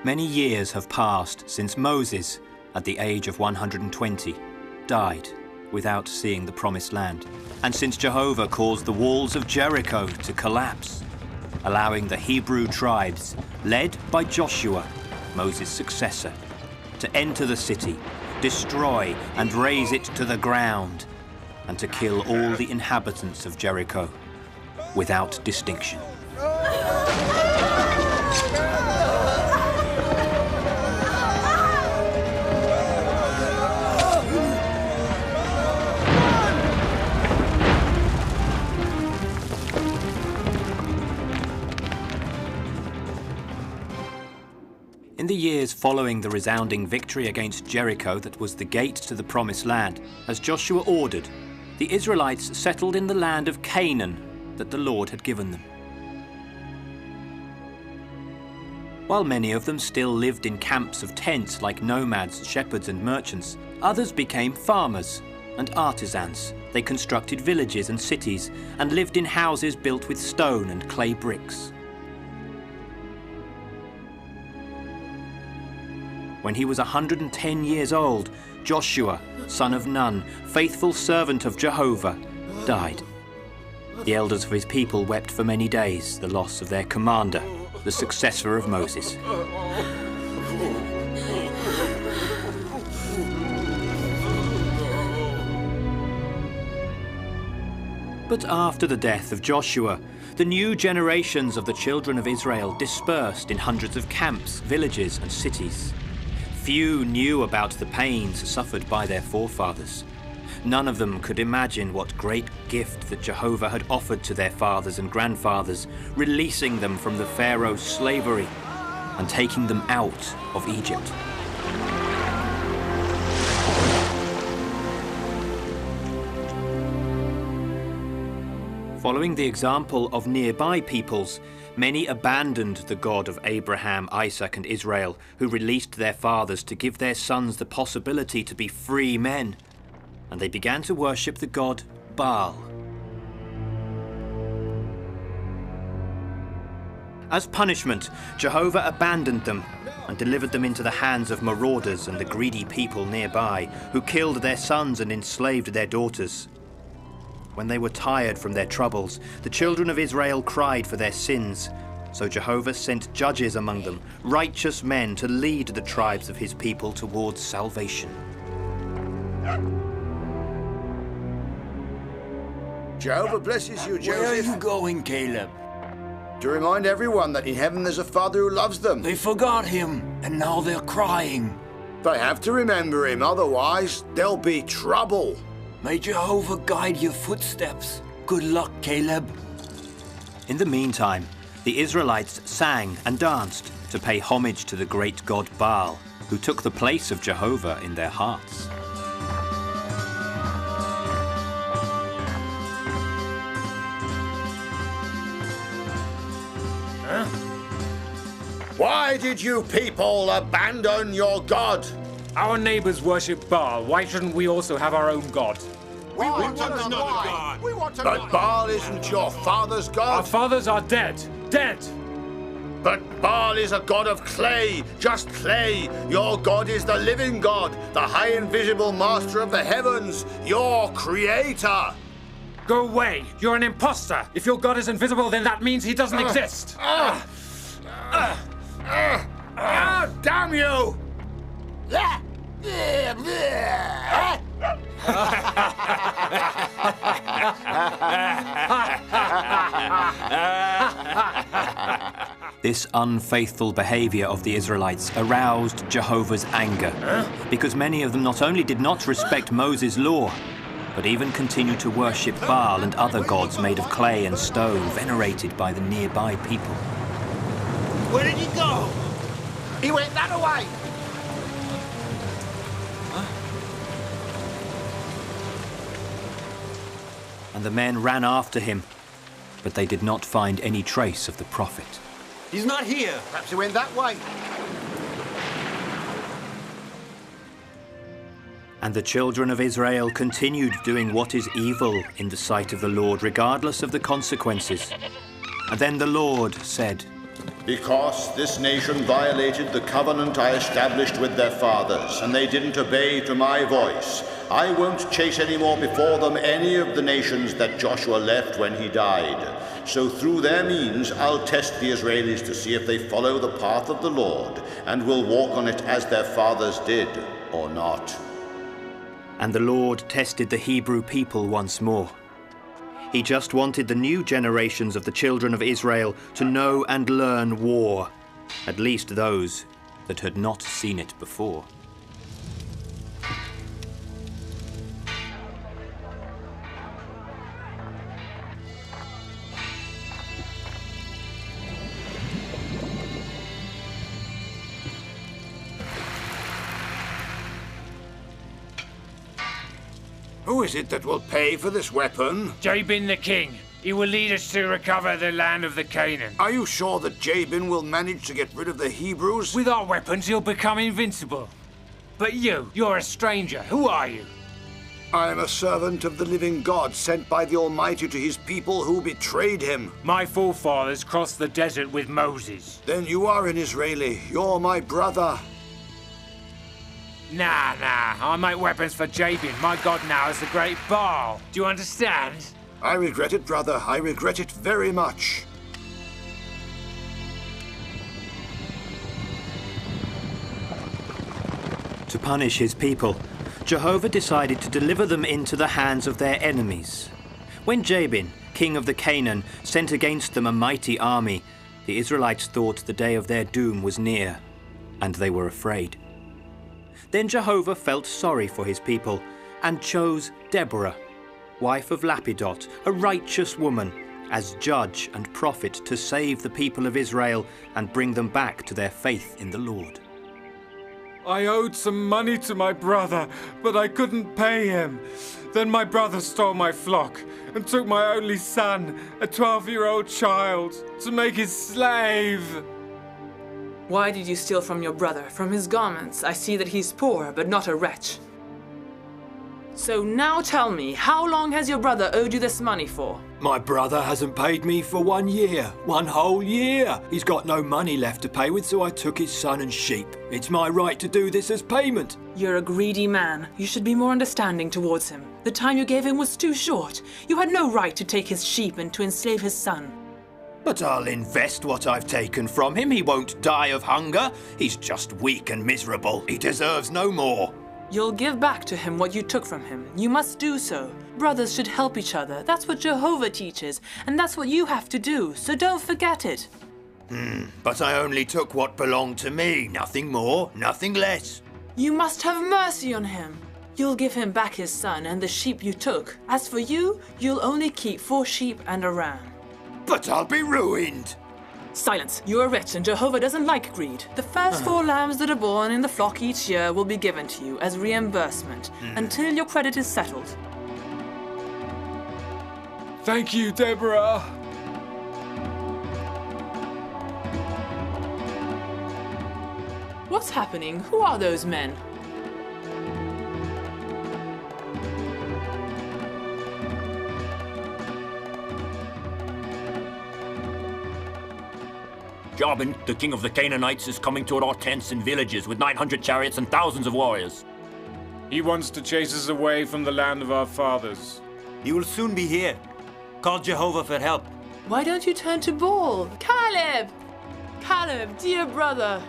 Many years have passed since Moses, at the age of 120, died without seeing the Promised Land, and since Jehovah caused the walls of Jericho to collapse, allowing the Hebrew tribes, led by Joshua, Moses' successor, to enter the city, destroy and raze it to the ground, and to kill all the inhabitants of Jericho without distinction. In the years following the resounding victory against Jericho that was the gate to the Promised Land, as Joshua ordered, the Israelites settled in the land of Canaan that the Lord had given them. While many of them still lived in camps of tents like nomads, shepherds and merchants, others became farmers and artisans. They constructed villages and cities and lived in houses built with stone and clay bricks. When he was 110 years old, Joshua, son of Nun, faithful servant of Jehovah, died. The elders of his people wept for many days the loss of their commander, the successor of Moses. But after the death of Joshua, the new generations of the children of Israel dispersed in hundreds of camps, villages and cities. Few knew about the pains suffered by their forefathers. None of them could imagine what great gift that Jehovah had offered to their fathers and grandfathers, releasing them from the Pharaoh's slavery and taking them out of Egypt. Following the example of nearby peoples, many abandoned the God of Abraham, Isaac and Israel, who released their fathers to give their sons the possibility to be free men, and they began to worship the god Baal. As punishment, Jehovah abandoned them and delivered them into the hands of marauders and the greedy people nearby, who killed their sons and enslaved their daughters. When they were tired from their troubles, the children of Israel cried for their sins. So Jehovah sent judges among them, righteous men to lead the tribes of his people towards salvation. Jehovah blesses you, Joseph. Where are you going, Caleb? To remind everyone that in heaven there's a Father who loves them. They forgot him, and now they're crying. They have to remember him, otherwise there'll be trouble. May Jehovah guide your footsteps. Good luck, Caleb. In the meantime, the Israelites sang and danced to pay homage to the great god Baal, who took the place of Jehovah in their hearts. Why did you people abandon your God? Our neighbors worship Baal. Why shouldn't we also have our own God? We want another God. We want another But Baal isn't your father's Our God. fathers are dead. Dead! But Baal is a god of clay, just clay. Your God is the living God, the high invisible master of the heavens, your creator. Go away! You're an imposter! If your God is invisible, then that means he doesn't exist! Damn you! This unfaithful behavior of the Israelites aroused Jehovah's anger, because many of them not only did not respect Moses' law, but even continued to worship Baal and other gods made of clay and stone, venerated by the nearby people. Where did he go? He went that way. And the men ran after him, but they did not find any trace of the prophet. He's not here. Perhaps he went that way. And the children of Israel continued doing what is evil in the sight of the Lord, regardless of the consequences. And then the Lord said, Because this nation violated the covenant I established with their fathers, and they didn't obey to my voice, I won't chase any more before them any of the nations that Joshua left when he died. So through their means, I'll test the Israelis to see if they follow the path of the Lord, and will walk on it as their fathers did, or not. And the Lord tested the Hebrew people once more. He just wanted the new generations of the children of Israel to know and learn war, at least those that had not seen it before. Who is it that will pay for this weapon? Jabin the king. He will lead us to recover the land of the Canaan. Are you sure that Jabin will manage to get rid of the Hebrews? With our weapons, he'll become invincible. But you're a stranger. Who are you? I am a servant of the living God, sent by the Almighty to his people who betrayed him. My forefathers crossed the desert with Moses. Then you are an Israeli. You're my brother. Nah. I make weapons for Jabin. My god now is the great Baal. Do you understand? I regret it, brother. I regret it very much. To punish his people, Jehovah decided to deliver them into the hands of their enemies. When Jabin, king of the Canaan, sent against them a mighty army, the Israelites thought the day of their doom was near, and they were afraid. Then Jehovah felt sorry for his people and chose Deborah, wife of Lapidot, a righteous woman, as judge and prophet to save the people of Israel and bring them back to their faith in the Lord. I owed some money to my brother, but I couldn't pay him. Then my brother stole my flock and took my only son, a 12-year-old child, to make his slave. Why did you steal from your brother? From his garments, I see that he's poor, but not a wretch. So now tell me, how long has your brother owed you this money for? My brother hasn't paid me for 1 year. 1 whole year. He's got no money left to pay with, so I took his son and sheep. It's my right to do this as payment. You're a greedy man. You should be more understanding towards him. The time you gave him was too short. You had no right to take his sheep and to enslave his son. But I'll invest what I've taken from him. He won't die of hunger. He's just weak and miserable. He deserves no more. You'll give back to him what you took from him. You must do so. Brothers should help each other. That's what Jehovah teaches, and that's what you have to do, so don't forget it. But I only took what belonged to me. Nothing more, nothing less. You must have mercy on him. You'll give him back his son and the sheep you took. As for you, you'll only keep 4 sheep and a ram. But I'll be ruined. Silence. You are rich and Jehovah doesn't like greed. The first 4 lambs that are born in the flock each year will be given to you as reimbursement until your credit is settled. Thank you, Deborah. What's happening? Who are those men? Jabin, the king of the Canaanites, is coming toward our tents and villages with 900 chariots and thousands of warriors. He wants to chase us away from the land of our fathers. He will soon be here. Call Jehovah for help. Why don't you turn to Baal? Caleb! Caleb, dear brother!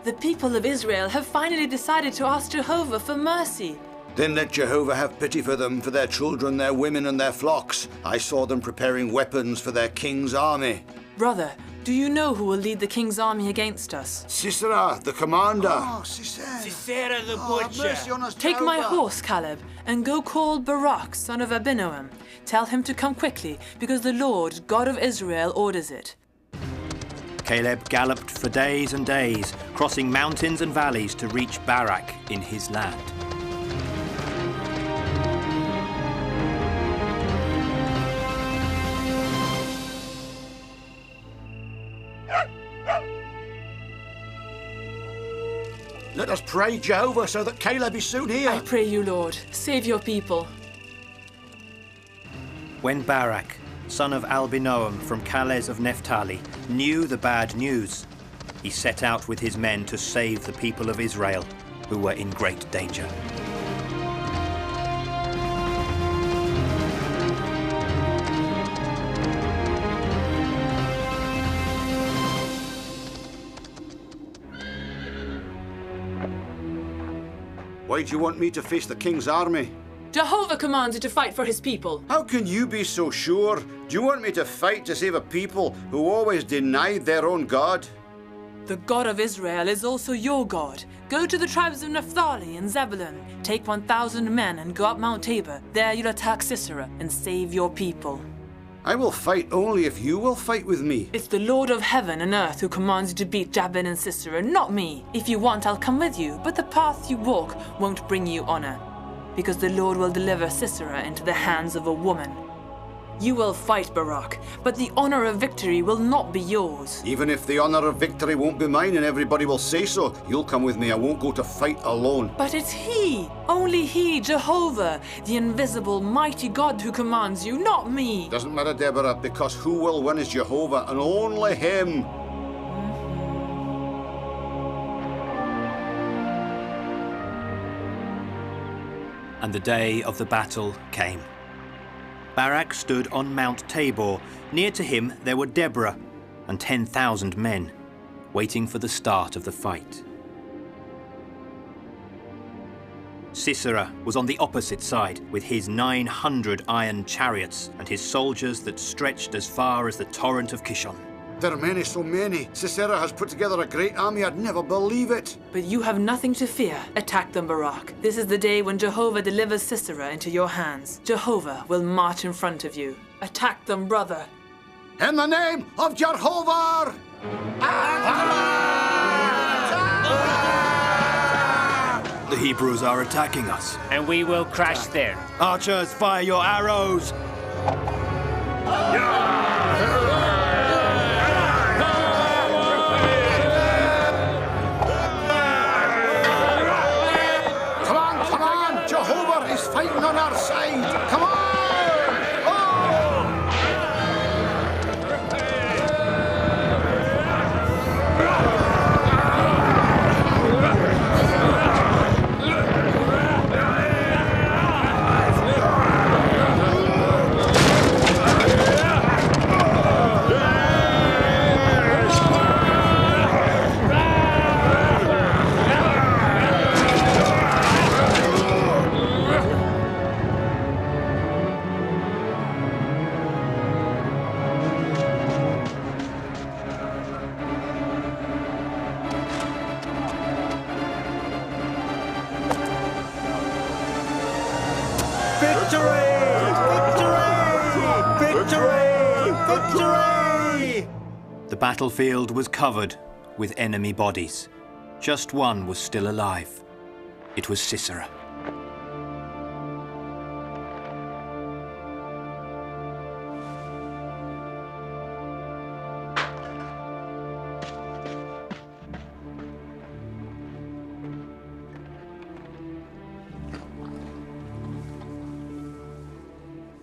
The people of Israel have finally decided to ask Jehovah for mercy. Then let Jehovah have pity for them, for their children, their women, and their flocks. I saw them preparing weapons for their king's army. Brother, do you know who will lead the king's army against us? Sisera, the commander. Oh, Sisera. Sisera the Have mercy on us, Take my Jehovah. horse, Caleb, and go call Barak, son of Abinoam. Tell him to come quickly, because the Lord, God of Israel, orders it. Caleb galloped for days and days, crossing mountains and valleys to reach Barak in his land. Let us pray Jehovah so that Caleb is soon here. I pray you, Lord, save your people. When Barak, son of Albinoam from Calais of Naphtali, knew the bad news. He set out with his men to save the people of Israel, who were in great danger. Why do you want me to face the king's army? Jehovah commands you to fight for his people. How can you be so sure? Do you want me to fight to save a people who always denied their own God? The God of Israel is also your God. Go to the tribes of Naphtali and Zebulun. Take 1,000 men and go up Mount Tabor. There you'll attack Sisera and save your people. I will fight only if you will fight with me. It's the Lord of heaven and earth who commands you to beat Jabin and Sisera, not me. If you want, I'll come with you, but the path you walk won't bring you honor, because the Lord will deliver Sisera into the hands of a woman. You will fight, Barak, but the honor of victory will not be yours. Even if the honor of victory won't be mine and everybody will say so, you'll come with me. I won't go to fight alone. But it's He, only He, Jehovah, the invisible, mighty God who commands you, not me. Doesn't matter, Deborah, because who will win is Jehovah and only Him. And the day of the battle came. Barak stood on Mount Tabor. Near to him there were Deborah and 10,000 men, waiting for the start of the fight. Sisera was on the opposite side, with his 900 iron chariots and his soldiers that stretched as far as the torrent of Kishon. There are many, so many. Sisera has put together a great army. I'd never believe it. But you have nothing to fear. Attack them, Barak. This is the day when Jehovah delivers Sisera into your hands. Jehovah will march in front of you. Attack them, brother. In the name of Jehovah! The Hebrews are attacking us. And we will crash there. Archers, fire your arrows! Come on! Jehovah is fighting on our side! Come on! The battlefield was covered with enemy bodies. Just one was still alive. It was Sisera.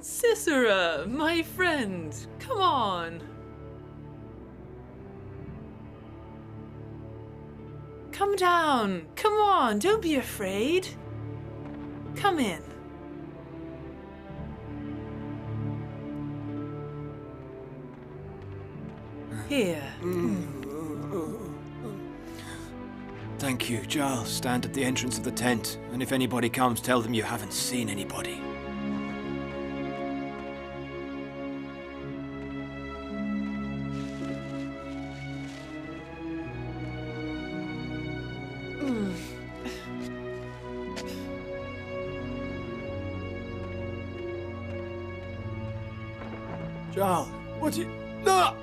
Sisera, my friend, come on. Come down. Come on, don't be afraid. Come in. Here. Thank you, Giles. Stand at the entrance of the tent, and if anybody comes, tell them you haven't seen anybody. Giles, what do you... No!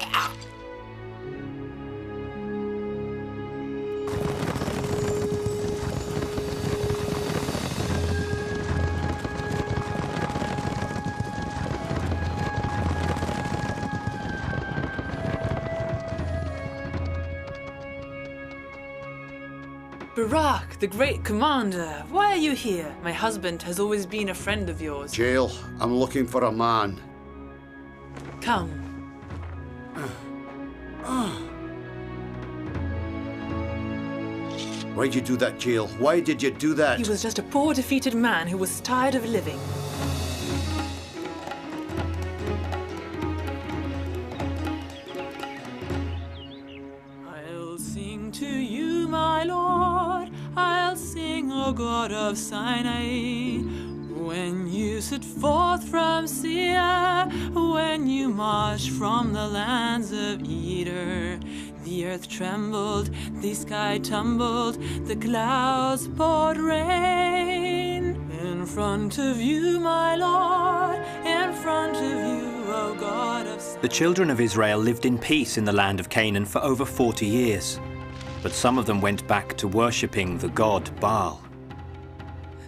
Barak, the great commander, why are you here? My husband has always been a friend of yours. Jail, I'm looking for a man. Come. Why'd you do that, Jill? Why did you do that? He was just a poor, defeated man who was tired of living. I'll sing to you, my Lord. I'll sing, O God of Sinai. When you set forth from Seir, when you marched from the lands of Eder, the earth trembled, the sky tumbled, the clouds poured rain. In front of you, my Lord, in front of you, O God of Sinai. The children of Israel lived in peace in the land of Canaan for over 40 years, but some of them went back to worshipping the god Baal.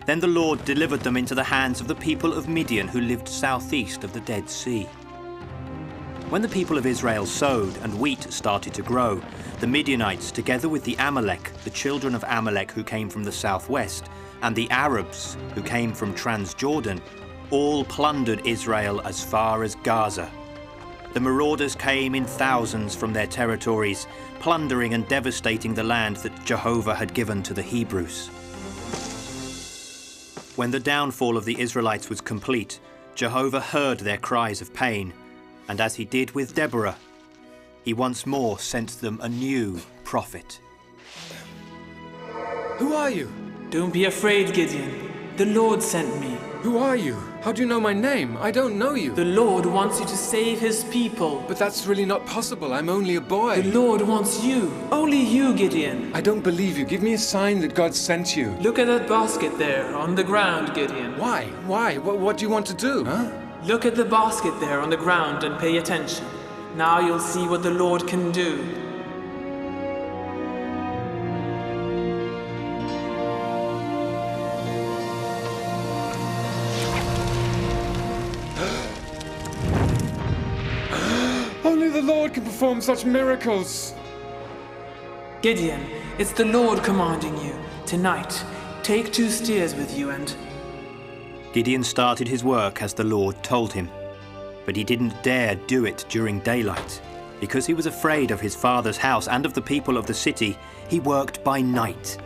Then the Lord delivered them into the hands of the people of Midian who lived southeast of the Dead Sea. When the people of Israel sowed and wheat started to grow, the Midianites, together with the Amalek, the children of Amalek who came from the southwest, and the Arabs who came from Transjordan, all plundered Israel as far as Gaza. The marauders came in thousands from their territories, plundering and devastating the land that Jehovah had given to the Hebrews. When the downfall of the Israelites was complete, Jehovah heard their cries of pain, and as he did with Deborah, he once more sent them a new prophet. Who are you? Don't be afraid, Gideon. The Lord sent me. Who are you? How do you know my name? I don't know you. The Lord wants you to save his people. But that's really not possible. I'm only a boy. The Lord wants you. Only you, Gideon. I don't believe you. Give me a sign that God sent you. Look at that basket there on the ground, Gideon. Why? Why? What do you want to do? Huh? Look at the basket there on the ground and pay attention. Now you'll see what the Lord can do. Only the Lord can perform such miracles. Gideon, it's the Lord commanding you. Tonight, take 2 steers with you and... Gideon started his work as the Lord told him, but he didn't dare do it during daylight. Because he was afraid of his father's house and of the people of the city, he worked by night.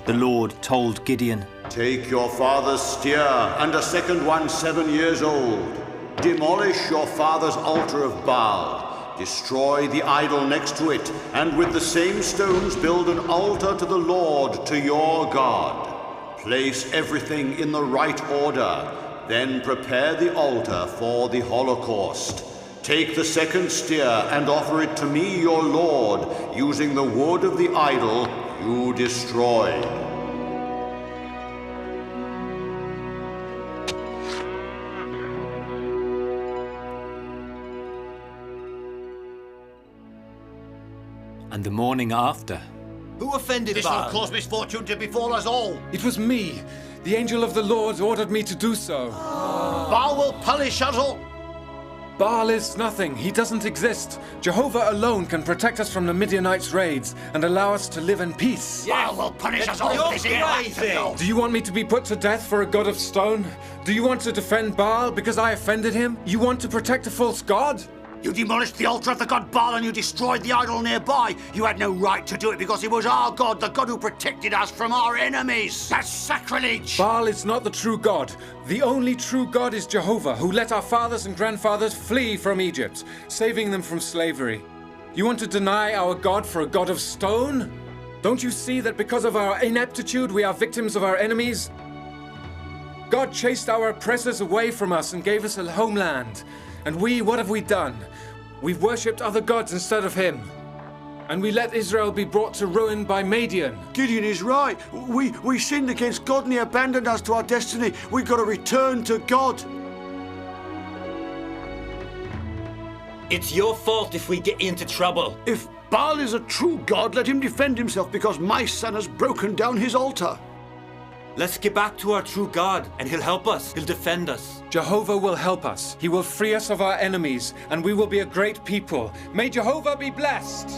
The Lord told Gideon, Take your father's steer and a second one 7 years old. Demolish your father's altar of Baal. Destroy the idol next to it, and with the same stones build an altar to the Lord, to your God. Place everything in the right order. Then prepare the altar for the Holocaust. Take the second steer and offer it to me, your Lord, using the wood of the idol you destroyed. and the morning after, Who offended This Baal? will cause misfortune to befall us all. It was me. The angel of the Lord ordered me to do so. Baal will punish us all. Baal is nothing. He doesn't exist. Jehovah alone can protect us from the Midianites' raids and allow us to live in peace. Baal will punish us all. You're This is crazy. Do you want me to be put to death for a god of stone? Do you want to defend Baal because I offended him? You want to protect a false god? You demolished the altar of the god Baal and you destroyed the idol nearby. You had no right to do it because it was our god, the god who protected us from our enemies. That's sacrilege. Baal is not the true God. The only true God is Jehovah, who let our fathers and grandfathers flee from Egypt, saving them from slavery. You want to deny our God for a god of stone? Don't you see that because of our ineptitude, we are victims of our enemies? God chased our oppressors away from us and gave us a homeland. And we, what have we done? We've worshipped other gods instead of him. And we let Israel be brought to ruin by Midian. Gideon is right. We sinned against God and he abandoned us to our destiny. We've got to return to God. It's your fault if we get into trouble. If Baal is a true God, let him defend himself because my son has broken down his altar. Let's get back to our true God, and he'll help us. He'll defend us. Jehovah will help us. He will free us of our enemies, and we will be a great people. May Jehovah be blessed.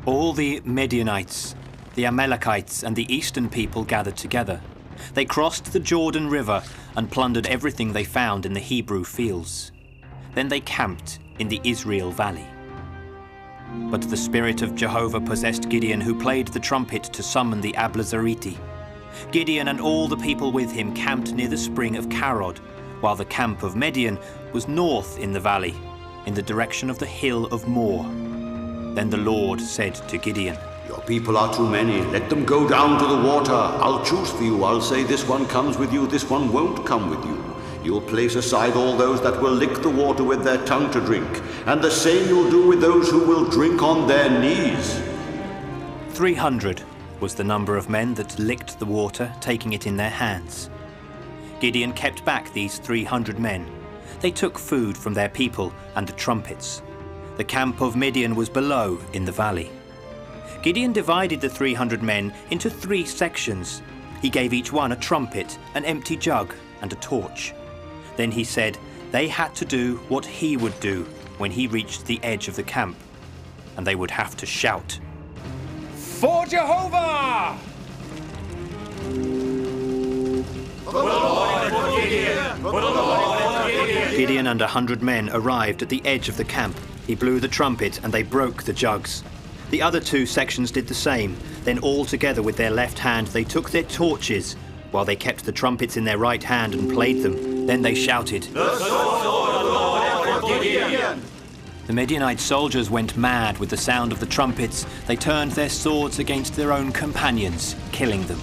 all the Midianites the Amalekites and the eastern people gathered together. They crossed the Jordan River and plundered everything they found in the Hebrew fields. Then they camped in the Israel Valley. But the spirit of Jehovah possessed Gideon, who played the trumpet to summon the Ablazariti. Gideon and all the people with him camped near the spring of Karod, while the camp of Midian was north in the valley, in the direction of the hill of Moor. Then the Lord said to Gideon, Your people are too many. Let them go down to the water. I'll choose for you. I'll say this one comes with you, this one won't come with you. You'll place aside all those that will lick the water with their tongue to drink, and the same you'll do with those who will drink on their knees. 300 was the number of men that licked the water, taking it in their hands. Gideon kept back these 300 men. They took food from their people and the trumpets. The camp of Midian was below in the valley. Gideon divided the 300 men into 3 sections. He gave each one a trumpet, an empty jug, and a torch. Then he said they had to do what he would do when he reached the edge of the camp, and they would have to shout, For Jehovah! Gideon and 100 men arrived at the edge of the camp. He blew the trumpet and they broke the jugs. The other 2 sections did the same. Then all together with their left hand they took their torches, while they kept the trumpets in their right hand and played them. Then they shouted, The sword of the Lord for Gideon! The Midianite soldiers went mad with the sound of the trumpets. They turned their swords against their own companions, killing them.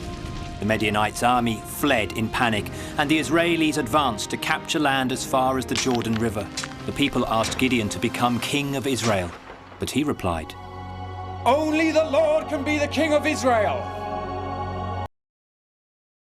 The Midianites' army fled in panic, and the Israelis advanced to capture land as far as the Jordan River. The people asked Gideon to become king of Israel, but he replied, Only the Lord can be the king of Israel.